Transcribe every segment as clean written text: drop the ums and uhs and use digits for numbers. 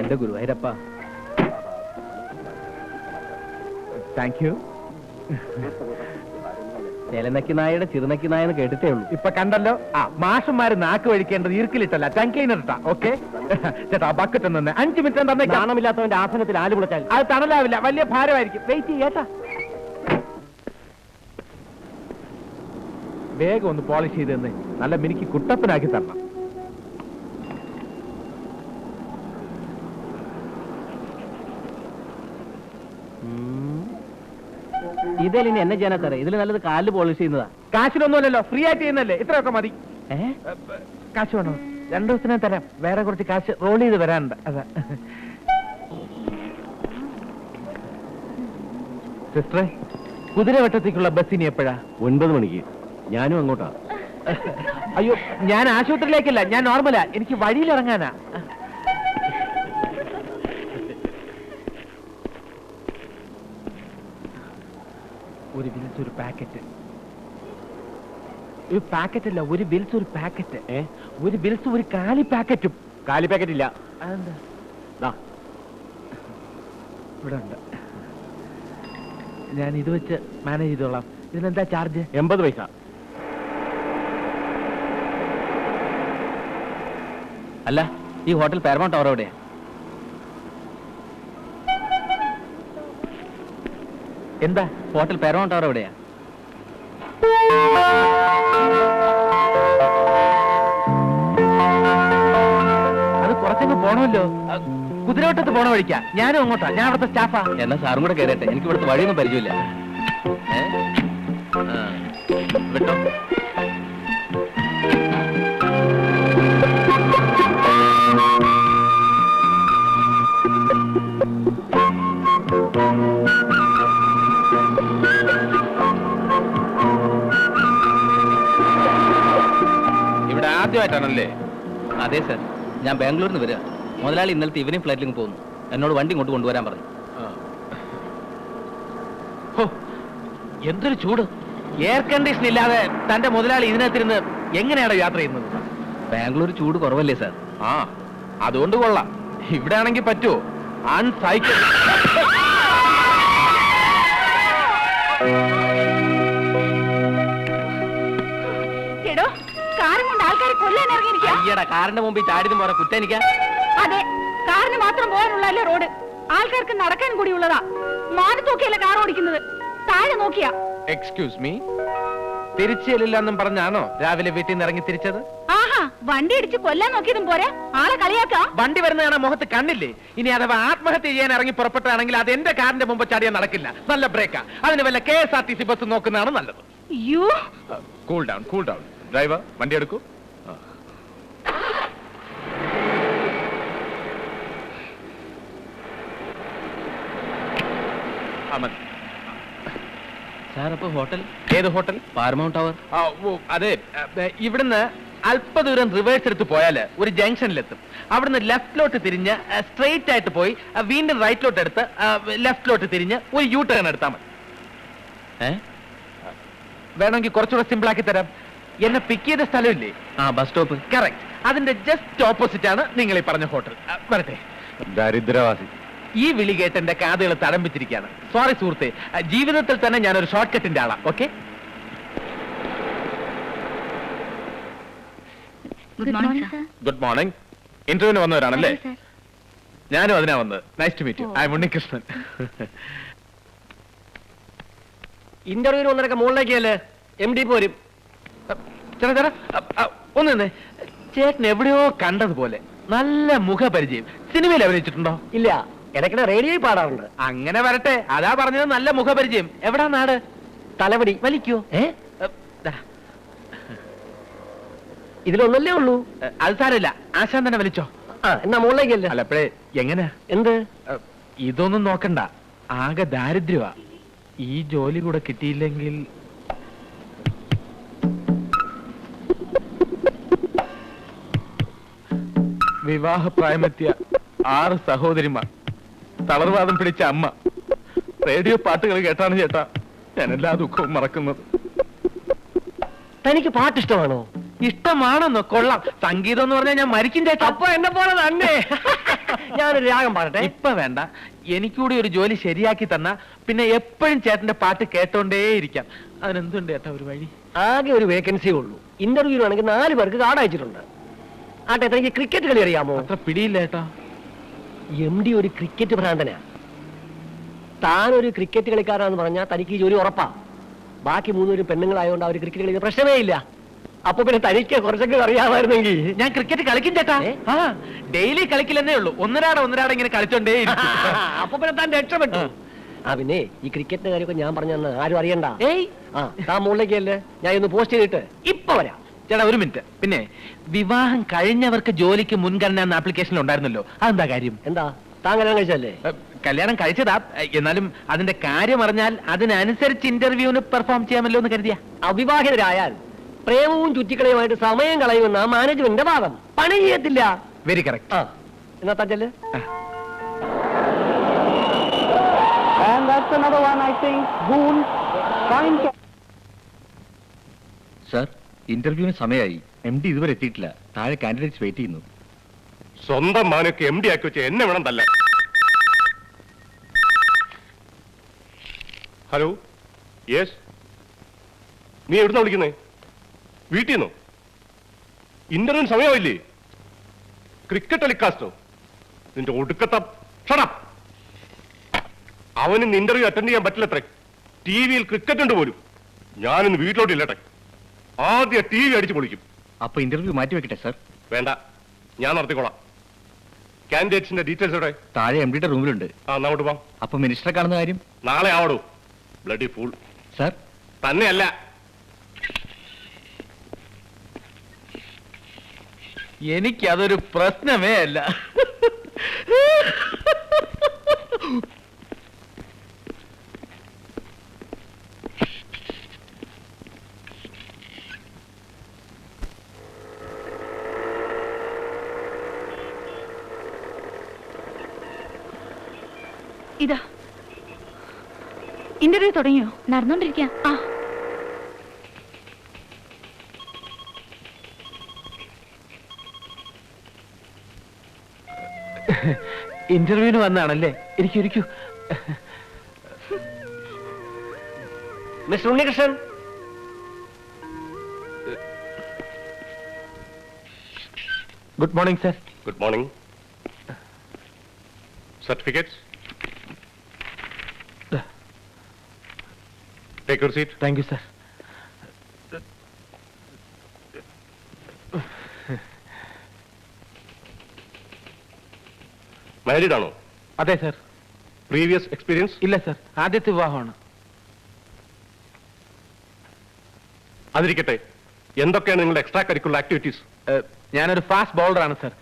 എന്റെ ഗുരുവായൂരപ്പ. Thank you. ചേലനക്കി നായയുടെ ചിറുനക്കി നായെന്ന് കേട്ടിട്ടേ ഉള്ളൂ. ഇപ്പൊ കണ്ടല്ലോ. മാഷന്മാര് നാക്ക് വഴിക്കേണ്ടത് ഈർക്കിലിട്ടല്ല, ടങ് ക്ലീനർ ഇട്ടാ. ഓക്കെ ചേട്ടാ, ബക്കറ്റ് നിന്ന് 5 മിനിറ്റ് തന്നെ. നാണമില്ലാത്തവന്റെ ആസനത്തിൽ ആല് വിളിച്ചാൽ അത് തണലാവില്ല, വലിയ ഭാരമായിരിക്കും. വെയിറ്റ് ചെയ്യേട്ടാ. വേഗം ഒന്ന് പോളിഷ് ചെയ്ത് തന്നെ നല്ല മിനിക്ക് കുട്ടപ്പനാക്കി തരണം. ഇതിൽ ഇനി എന്നെ ചെയ്യാനാ സാറേ? ഇതിൽ നല്ലത് കാലിൽ പോളിഷ് ചെയ്യുന്നതാ. കാശിനൊന്നുമല്ലല്ലോ, ഫ്രീ ആയിട്ട് ചെയ്യുന്നല്ലേ. ഇത്രയൊക്കെ മതി. കാശ് വേണോ? 2 ദിവസത്തിനെ തരാം. വേറെ കുറച്ച് കാശ് റോൾ ചെയ്ത് വരാനുണ്ട്. അതാ സിസ്റ്ററെ, കുതിരവട്ടത്തേക്കുള്ള ബസ് ഇനി എപ്പോഴാ? 9 മണിക്ക്. ഞാനും അങ്ങോട്ടാ. അയ്യോ, ഞാൻ ആശുപത്രിയിലേക്കല്ല, ഞാൻ നോർമലാ. എനിക്ക് വഴിയിലിറങ്ങാനാ. ഒരു വിൽസ് ഒരു പാക്കറ്റ്. ഒരു പാക്കറ്റ് അല്ല, ഒരു വിൽസ് ഒരു പാക്കറ്റ്. ഒരു വിൽസ് ഒരു കാലി പാക്കറ്റും. കാലി പാക്കറ്റ് ഇല്ല. അതെന്താ? ഇവിടെ ഉണ്ട്. ഞാൻ ഇത് വെച്ച് മാനേജ് ചെയ്തോളാം. ഇതിനെന്താ ചാർജ്? 80 പൈസ. അല്ല, ഈ ഹോട്ടൽ പാരമൗണ്ട് ടവർ എവിടെയാ? എന്താ ഹോട്ടൽ പാരമൗണ്ട് ടവർ എവിടെയാ? അത് കുറച്ചങ്ങ് പോണമല്ലോ. കുതിരവട്ടത്ത് പോണ വഴിക്കാ. ഞാനും അങ്ങോട്ടാ. ഞാൻ അവിടുത്തെ സ്റ്റാഫാ. എന്നാ സാറും കൂടെ കയറട്ടെ. എനിക്ക് ഇവിടുത്തെ വഴിയൊന്നും പരിചയമില്ല. വിട്ടോ. ഇവിടെ ആദ്യമായിട്ടാണല്ലേ? അതെ സർ, ഞാൻ ബാംഗ്ലൂരിൽ നിന്ന് വരിക. മുതലാളി ഇന്നലത്തെ ഈവനിങ് ഫ്ലൈറ്റിലേക്ക് പോകുന്നു. എന്നോട് വണ്ടി ഇങ്ങോട്ട് കൊണ്ടുവരാൻ പറഞ്ഞു. എന്തൊരു ചൂട്! എയർ കണ്ടീഷൻ ഇല്ലാതെ തന്റെ മുതലാളി ഇതിനകത്തിരുന്ന് എങ്ങനെയാണ് യാത്ര ചെയ്യുന്നത്? ബാംഗ്ലൂർ ചൂട് കുറവല്ലേ സാർ? അതുകൊണ്ട് കൊള്ളാം. ഇവിടെ ആണെങ്കിൽ പറ്റുമോ? അൺസൈക്കിൾ. അയ്യടാ, കാറിന്റെ മുമ്പിൽ ചാടിയതും പോരാ കുറ്റനിക്കാ. അതെ, കാറിന് മാത്രം പോകാനുള്ളല്ലേ റോഡ്. ആൾക്കാർക്ക് നടക്കാൻ കൂടിയുള്ളതാ. മാനത്ത് നോക്കിയല്ല കാർ ഓടിക്കുന്നത്, താഴെ നോക്കിയാ. എക്സ്ക്യൂസ് മീ, തിരിച്ചില്ലെന്നും പറഞ്ഞാണോ രാവിലെ വീട്ടിൽ നിന്ന് ഇറങ്ങി തിരിച്ചത്? ആഹാ, വണ്ടി ഇടിച്ച് കൊല്ലാൻ നോക്കിയതും പോരാ, ആളെ കളിയാക്കാ. വണ്ടി വരുന്നതാണ് മുഖത്ത് കണ്ണില്ലേ? ഇനി അഥവാ ആത്മഹത്യ ചെയ്യാൻ ഇറങ്ങി പുറപ്പെട്ടാണെങ്കിൽ അത് എന്റെ കാറിന്റെ മുമ്പ് ചാടിയാൽ നടക്കില്ല. നല്ല ബ്രേക്കാ. അതിന് വല്ല KSRTC ബസ് നോക്കുന്നതാണ് നല്ലത്. അയ്യോ, cool down, cool down. Driver, വണ്ടി എടുക്കൂ. സാർ, അപ്പൊ ഹോട്ടൽ ഏത് ഹോട്ടൽ? Paramount tower. അതെ, ഇവിടുന്ന് അല്പദൂരം റിവേഴ്സ് എടുത്ത് പോയാൽ ഒരു ജംഗ്ഷനിലെത്തും. അവിടുന്ന് ലെഫ്റ്റിലോട്ട് തിരിഞ്ഞ് സ്ട്രെയിറ്റ് ആയിട്ട് പോയി വീണ്ടും റൈറ്റിലോട്ട് എടുത്ത് ലെഫ്റ്റിലോട്ട് തിരിഞ്ഞ് ഒരു യൂ ടേൺ എടുത്താൽ മതി. വേണമെങ്കിൽ കുറച്ചുകൂടെ സിമ്പിൾ ആക്കി തരാം. എന്നെ പിക്ക് ചെയ്ത സ്ഥലമില്ലേ? Bus stop. കറക്റ്റ്. അതിന്റെ ജസ്റ്റ് ഓപ്പോസിറ്റ് ആണ് നിങ്ങൾ ഈ പറഞ്ഞ ഹോട്ടൽ. വരട്ടെ. ദരിദ്രവാസി. ഈ വിളി കേട്ട് എന്റെ കാതുകൾ തടംപിച്ചിരിക്കുകയാണ്. സോറി സുഹൃത്തെ, ജീവിതത്തിൽ തന്നെ ഞാനൊരു ഷോർട്ട് കട്ടിന്റെ ആളാ. Okay, good morning. ഇന്റർവ്യൂവിന് വന്നവരാണല്ലേ? ഞാനും അതിനാ വന്നത്. Nice to meet you. I am Unnikrishnan. ഇന്റർവ്യൂവിന് വന്നൊക്കെ മുകളിലേക്കല്ലേ MD പോരും. ചേട്ടാ ചേട്ടാ, ഒന്ന് നിന്നേ. ചേട്ടൻ എവിടെയോ കണ്ടതുപോലെ നല്ല മുഖപരിചയം. സിനിമയിൽ അഭിനയിച്ചിട്ടുണ്ടോ? ഇല്ല, ഇടയ്ക്കിടെ റേഡിയോയിൽ പാടാറുണ്ട്. അങ്ങനെ വരട്ടെ. അതാ പറഞ്ഞത് നല്ല മുഖപരിചയം. എവിടാ നാട്? തലവടി. വലിക്കോ? ഇതിലൊന്നല്ലേ ഉള്ളൂ. അത് സാരമില്ല, ആശാൻ തന്നെ വലിച്ചോ. എന്നാ മുകളിലേക്കല്ലേ? അല്ല, അപ്പഴേ എങ്ങനെയാ? എന്ത്? ഇതൊന്നും നോക്കണ്ട, ആകെ ദാരിദ്ര്യമാ. ഈ ജോലി കൂടെ കിട്ടിയില്ലെങ്കിൽ വിവാഹപ്രായമെത്തിയ 6 സഹോദരിമാർ, തളർവാദം പിടിച്ച അമ്മ. റേഡിയോ പാട്ടുകൾ കേട്ടാണ് ചേട്ടാ ഞാൻ എല്ലാ ദുഃഖവും മറക്കുന്നത്. തനിക്ക് പാട്ടിഷ്ടമാണോ? ഇഷ്ടമാണെന്നോ? കൊള്ളാം. സംഗീതം എന്ന് പറഞ്ഞാൽ ഞാൻ മരിക്കും ചേട്ടാ. അപ്പൊ എന്നെ പോലെ തന്നെ. ഞാനൊരു രാഗം പാടട്ടെ? ഇപ്പൊ വേണ്ട. എനിക്കൂടി ഒരു ജോലി ശരിയാക്കി തന്ന പിന്നെ എപ്പോഴും ചേട്ടന്റെ പാട്ട് കേട്ടോണ്ടേയിരിക്കാം. അതിനെന്തുണ്ട് ചേട്ടാ ഒരു വഴി? ആകെ ഒരു വേക്കൻസി ഉള്ളൂ. ഇന്റർവ്യൂവാണെങ്കിൽ 4 പേർക്ക് കാർഡ് അയച്ചിട്ടുണ്ട്. ആട്ടെ, തനിക്ക് ക്രിക്കറ്റ് കളി അറിയാമോ? അത്ര പിടിയില്ല ചേട്ടാ. MD ഒരു ക്രിക്കറ്റ് ഭ്രാന്തനാ. താനൊരു ക്രിക്കറ്റ് കളിക്കാരാന്ന് പറഞ്ഞാൽ തനിക്ക് ഈ ജോലി ഉറപ്പാ. ബാക്കി 3 പേരും പെണ്ണുങ്ങളായതുകൊണ്ട് അവർ ക്രിക്കറ്റ് കളിക്കുന്ന പ്രശ്നമേ ഇല്ല. അപ്പൊ പിന്നെ തനിക്ക് കുറച്ചൊക്കെ അറിയാമായിരുന്നെങ്കിൽ. ഞാൻ ക്രിക്കറ്റ് കളിക്കും ചേട്ടാ. ഡെയിലി കളിക്കില്ലെന്നേ ഉള്ളൂ. ഒന്നരാടെ ഇങ്ങനെ കളിച്ചോണ്ടേ. അപ്പൊ പിന്നെ താൻ രക്ഷപ്പെട്ടു. പിന്നെ ഈ ക്രിക്കറ്റിന്റെ കാര്യമൊക്കെ ഞാൻ പറഞ്ഞെന്ന് ആരും അറിയണ്ട. താൻ മുകളിലേക്കല്ലേ, ഞാൻ ഇന്ന് പോസ്റ്റ് ചെയ്തിട്ട് ഇപ്പൊ വരാം. ചേട്ടാ ഒരു മിനിറ്റ്. പിന്നെ വിവാഹം കഴിഞ്ഞവർക്ക് ജോലിക്ക് മുൻഗണന എന്ന ആപ്ലിക്കേഷനിൽ ഉണ്ടായിരുന്നല്ലോ, അതെന്താ കാര്യം? എന്താ താൻ കല്യാണം കഴിച്ചല്ലേ? കല്യാണം കഴിച്ചതാ. എന്നാലും അതിന്റെ കാര്യം അറിഞ്ഞാൽ അതിനനുസരിച്ച് ഇന്റർവ്യൂവിന് പെർഫോം ചെയ്യാമല്ലോ എന്ന് കരുതിയാ. അവിവാഹിതരായാൽ പ്രേമവും ചുറ്റിക്കളയുമായിട്ട് സമയം കളയുമെന്ന മാനേജ്മെന്റിന്റെ വാദം. പണി ചെയ്യത്തില്ല. Very correct. എന്നാ തച്ചല്. സർ, ഇന്റർവ്യൂവിന് സമയമായി. MD ഇതുവരെ എത്തിയിട്ടില്ല. താഴെ കാൻഡിഡേറ്റ്സ് വെയിറ്റ് ചെയ്യുന്നു. സ്വന്തം മാനൊക്കെ MD ആക്കി വെച്ച് എന്നെ വേണം തല്ല. Hello, yes. നീ എവിടുന്നാ വിളിക്കുന്നേ? വീട്ടിൽ നിന്നോ? ഇന്റർവ്യൂവിന് സമയമായില്ലേ? ക്രിക്കറ്റ് ടെലികാസ്റ്റോ? നിന്റെ ഒടുക്കത്ത ഷടപ്പ്. അവനിന്ന് ഇന്റർവ്യൂ അറ്റൻഡ് ചെയ്യാൻ പറ്റില്ലത്രേ. TV-യിൽ ക്രിക്കറ്റ് ഉണ്ട് പോലും. ഞാനിന്ന് വീട്ടിലോട്ടില്ലട്ടെ. ആദ്യം TV അടിച്ചു പൊളിക്കും. അപ്പൊ ഇന്റർവ്യൂ മാറ്റി വെക്കട്ടെ സർ? വേണ്ട, ഞാൻ നടത്തിക്കോളാം. കാൻഡിഡേറ്റ്സിന്റെ ഡീറ്റെയിൽസ് എവിടെ? താഴെ MD-യുടെ റൂമിലുണ്ട്. അങ്ങോട്ട് പോവാം. അപ്പൊ മിനിസ്റ്ററെ കാണുന്ന കാര്യം? നാളെ ആവടൂ. Bloody fool. സർ, തന്നെയല്ല. എനിക്കതൊരു പ്രശ്നമേ അല്ല. ഇതാ ഇന്റർവ്യൂ തുടങ്ങിയോ? നടന്നോണ്ടിരിക്കാം. ഇന്റർവ്യൂവിന് വന്നാണല്ലേ? ഇരിക്കൂ. Mister Unnikrishnan. Good morning sir. Good morning. Certificates. Take your seat. Thank you sir. Married ആണോ? അതെ സർ. Previous experience? ഇല്ല സർ, ആദ്യത്തെ വിവാഹമാണ്. അതിരിക്കട്ടെ, എന്തൊക്കെയാണ് നിങ്ങളുടെ എക്സ്ട്രാ കരിക്കുലർ ആക്ടിവിറ്റീസ്? ഞാനൊരു ഫാസ്റ്റ് ബൗളറാണ് സർ.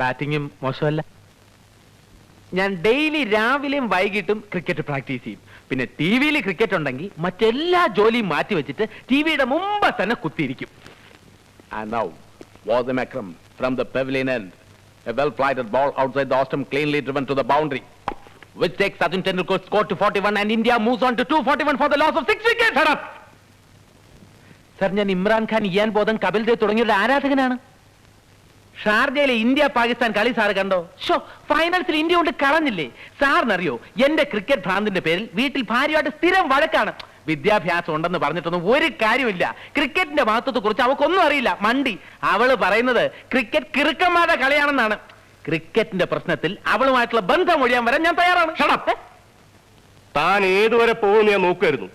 ബാറ്റിങ്ങും മോശമല്ല. ഞാൻ ഡെയിലി രാവിലെയും വൈകിട്ടും ക്രിക്കറ്റ് പ്രാക്ടീസ് ചെയ്യും. പിന്നെ TV-യിൽ ക്രിക്കറ്റ് ഉണ്ടെങ്കിൽ മറ്റെല്ലാ ജോലിയും മാറ്റി വെച്ചിട്ട് TV-യുടെ മുമ്പ് തന്നെ കുത്തിയിരിക്കും. And now, Wasim Akram from the pavilion end. A well-flighted ball outside the Ostrom cleanly driven to the boundary, which takes Sachin Tendulkar's score to 41 and India moves on to 241 for the loss of 6 wickets. Shut up! Sir, ഞാൻ Imran Khan, Ian Bodhan, Kapil Dev തുടങ്ങിയവരുടെ ആരാധകനാണ്. ഷാർജയിലെ India Pakistan കളി sir കണ്ടോ? Show, ഫൈനൽസിൽ India കൊണ്ട് കളഞ്ഞില്ലേ? സാറിനറിയോ, എന്റെ cricket ഭ്രാന്തിന്റെ പേരിൽ വീട്ടിൽ ഭാര്യയായിട്ട് സ്ഥിരം വഴക്കാണ്. വിദ്യാഭ്യാസം ഉണ്ടെന്ന് പറഞ്ഞിട്ടൊന്നും ഒരു കാര്യമില്ല. ക്രിക്കറ്റിന്റെ മഹത്വത്തെ കുറിച്ച് അവക്കൊന്നും അറിയില്ല. മണ്ടി. അവള് പറയുന്നത് ക്രിക്കറ്റ് കിറുക്കന്മാരുടെ കളിയാണെന്നാണ്. ക്രിക്കറ്റിന്റെ പ്രശ്നത്തിൽ അവളുമായിട്ടുള്ള ബന്ധം ഒഴിയാൻ വരാൻ ഞാൻ തയ്യാറാണ്. താൻ ഏതുവരെ പോകുമെന്ന് ഞാൻ നോക്കുമായിരുന്നു.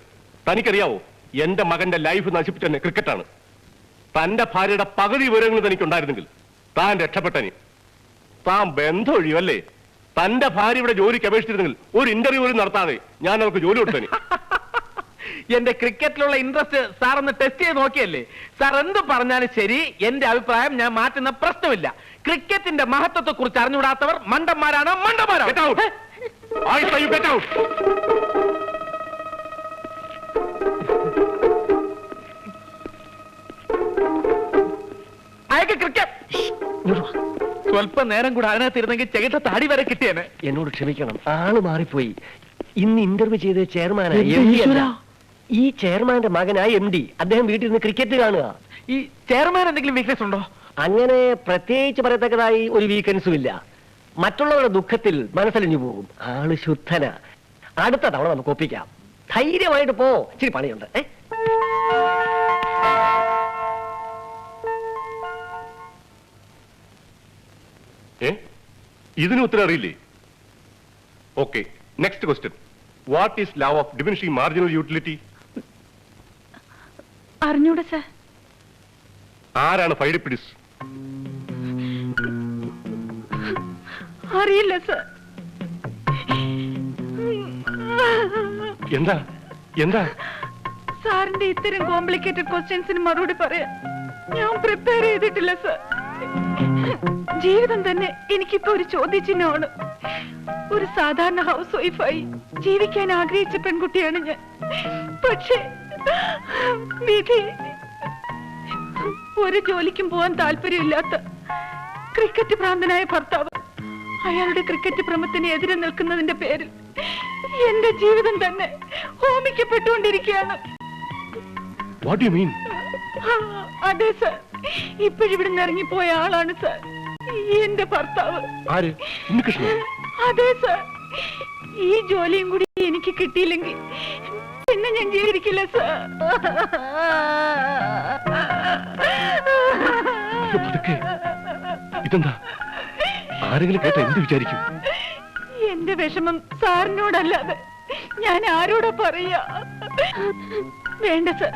തനിക്കറിയാവോ, എന്റെ മകന്റെ ലൈഫ് നശിപ്പിച്ചെന്നെ ക്രിക്കറ്റാണ്. തന്റെ ഭാര്യയുടെ പകുതി വിവരങ്ങൾ തനിക്കുണ്ടായിരുന്നെങ്കിൽ താൻ രക്ഷപ്പെട്ടനി. താൻ ബന്ധം ഒഴിയുമല്ലേ? തന്റെ ഭാര്യ ഇവിടെ ജോലിക്ക് അപേക്ഷിച്ചിരുന്നെങ്കിൽ ഒരു ഇന്റർവ്യൂ പോലും നടത്താതെ ഞാൻ നമുക്ക് ജോലി കൊടുത്തനി. എന്റെ ക്രിക്കറ്റിലുള്ള ഇൻട്രസ്റ്റ് സാർ ഒന്ന് ടെസ്റ്റ് ചെയ്ത് നോക്കിയല്ലേ? സാർ എന്ത് പറഞ്ഞാലും ശരി, എന്റെ അഭിപ്രായം ഞാൻ മാറ്റുന്ന പ്രശ്നമില്ല. ക്രിക്കറ്റിന്റെ മഹത്വത്തെ കുറിച്ച് അറിഞ്ഞുകൂടാത്തവർ മണ്ടന്മാരാണ്. അയക്ക് ക്രിക്കറ്റ്. സ്വല്പ നേരം കൂടെ അതിനകത്തിരുന്നെങ്കിൽ ചെകിട്ട താടി വരെ കിട്ടിയേനെ. എന്നോട് ക്ഷമിക്കണം, ആള് മാറിപ്പോയി. ഇന്ന് ഇന്റർവ്യൂ ചെയ്ത ചെയർമാനായി MD അല്ല. ഈ ചെയർമാന്റെ മകനായ MD. അദ്ദേഹം വീട്ടിൽ നിന്ന് ക്രിക്കറ്റ് കാണുക. ഈ ചെയർമാൻ എന്തെങ്കിലും വീക്ക്നെസ് ഉണ്ടോ? അങ്ങനെ പ്രത്യേകിച്ച് പറയത്തക്കതായി ഒരു വീക്കെൻഡ്സും ഇല്ല. മറ്റുള്ളവരുടെ ദുഃഖത്തിൽ മനസ്സലിഞ്ഞു പോകും. ആള് ശുദ്ധന. അടുത്ത തവണ നമുക്ക് ഒപ്പിക്കാം. ധൈര്യമായിട്ട് പോ. ഇച്ചിരി പണിയുണ്ട്. ഇതിന് ഉത്തരം അറിയില്ലേ? Okay, next question. What is law of diminishing marginal utility? അറിഞ്ഞൂടെ സർ. ആരാണ് ഫൈഡിപ്പിഡിസ്? അറിയില്ല സർ. എന്താ എന്താ സാറിന്റെ ഇത്തരം കോംപ്ലിക്കേറ്റഡ് ക്വസ്റ്റ്യൻസിന് മറുപടി പറയാൻ ഞാൻ പ്രിപ്പയർ ചെയ്തിട്ടില്ല സർ. ജീവിതം തന്നെ എനിക്കിപ്പോ ഒരു ചോദ്യചിഹ്നമാണ്. ഒരു സാധാരണ ഹൗസ് വൈഫായി ജീവിക്കാൻ ആഗ്രഹിച്ച പെൺകുട്ടിയാണ് ഞാൻ. പക്ഷേ വിധി ഒരു ജോലിക്കും പോവാൻ താല്പര്യമില്ലാത്ത ക്രിക്കറ്റ് ഭ്രാന്തനായ ഭർത്താവ് അയാളുടെ ക്രിക്കറ്റ് ഭ്രമത്തിന് എതിരെ നിൽക്കുന്നതിന്റെ പേരിൽ എന്റെ ജീവിതം തന്നെ ഹോമിക്കപ്പെട്ടുകൊണ്ടിരിക്കുകയാണ്. What you mean? അതെ സർ, ഇപ്പോഴിവിടുന്ന് ഇറങ്ങിപ്പോയ ആളാണ് സർ എന്റെ ഭർത്താവ്. ആര്? ഉണ്ണികൃഷ്ണൻ? അതെ സർ. ഈ ജോലിയും കൂടി എനിക്ക് കിട്ടിയില്ലെങ്കിൽ പിന്നെ ഞാൻ ജീവിച്ചിരിക്കില്ല സർ. ഇതെന്താ? ആരെങ്കിലും കേട്ട എന്ത് വിചാരിക്കും? എന്റെ വിഷമം സാറിനോടല്ലാതെ ഞാൻ ആരോടാ പറയാ? വേണ്ട സർ,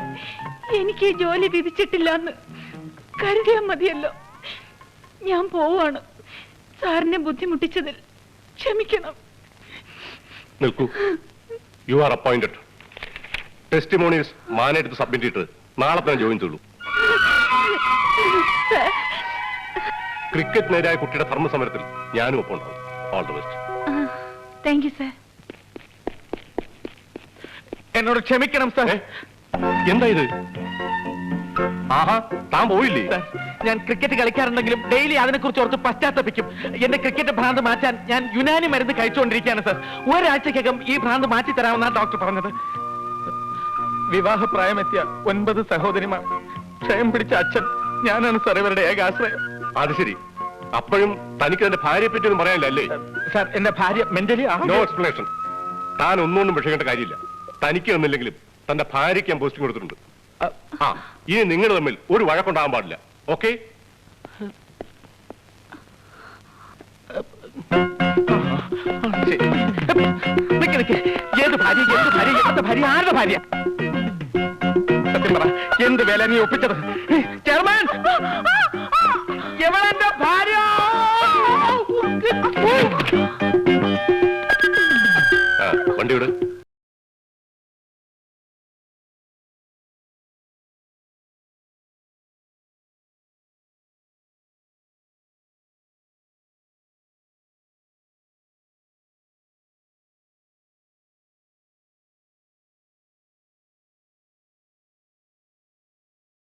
എനിക്ക് ഈ ജോലി വിധിച്ചിട്ടില്ലെന്ന് കരുതിയാ മതിയല്ലോ. ഞാൻ പോവാണ്. സാറിനെ ബുദ്ധിമുട്ടിച്ചതിൽ ക്ഷമിക്കണം. നിൽക്കൂ. You are appointed. ടെസ്റ്റിമോണീസ് മാനെടുത്ത് സബ്മിറ്റ് ചെയ്തിട്ട് നാളെ തന്നെ ജോയിൻ ചെയ്തു. ക്രിക്കറ്റിനെതിരായ കുട്ടിയുടെ ധർമ്മസമരത്തിൽ ഞാനും ഒപ്പം ഉണ്ടാവും. All the best. Thank you sir. എന്നോട് ക്ഷമിക്കണം സർ. എന്താ ഇത്? ആഹാ, താൻ പോയില്ലേ? ഞാൻ ക്രിക്കറ്റ് കളിക്കാറുണ്ടെങ്കിലും ഡെയിലി അതിനെ കുറിച്ച് ഓർത്ത് പശ്ചാത്തപിക്കും. എന്റെ ക്രിക്കറ്റ് ഭ്രാന്ത് മാറ്റാൻ ഞാൻ യുനാനി മരുന്ന് കഴിച്ചുകൊണ്ടിരിക്കുകയാണ് സർ. ഒരാഴ്ചക്കകം ഈ ഭ്രാന്ത് മാറ്റി തരാമെന്നാണ് ഡോക്ടർ പറഞ്ഞത്. വിവാഹപ്രായമെത്തിയ 9 സഹോദരിമാർ, ക്ഷയം പിടിച്ച അച്ഛൻ, ഞാനാണ് സർ ഇവരുടെ ഏകാശ്രയം. അത് ശരി. അപ്പോഴും തനിക്ക് എന്റെ ഭാര്യയെ പറ്റിയൊന്നും പറയാനില്ല അല്ലേ? സർ, എന്റെ ഭാര്യ മെന്റലി നോ എക്സ്പ്ലനേഷൻ. താൻ ഒന്നുകൊണ്ടും വിഷയേണ്ട കാര്യമില്ല. തനിക്ക് തന്നില്ലെങ്കിലും തന്റെ ഭാര്യയ്ക്ക് ഞാൻ പോസ്റ്റിംഗ് കൊടുത്തിട്ടുണ്ട്. ആ, ഇനി നിങ്ങൾ തമ്മിൽ ഒരു വഴക്കുണ്ടാകാൻ പാടില്ല. ഓക്കെ? ഏത് ഭാര്യ? എന്ത് ഭാര്യ? എന്ത് ഭാര്യ? ആരുടെ ഭാര്യ? സത്യം പറ, എന്ത് വില നീ ഒപ്പിച്ചത്? ചെയർമാൻ, എവളെന്റെ ഭാര്യ!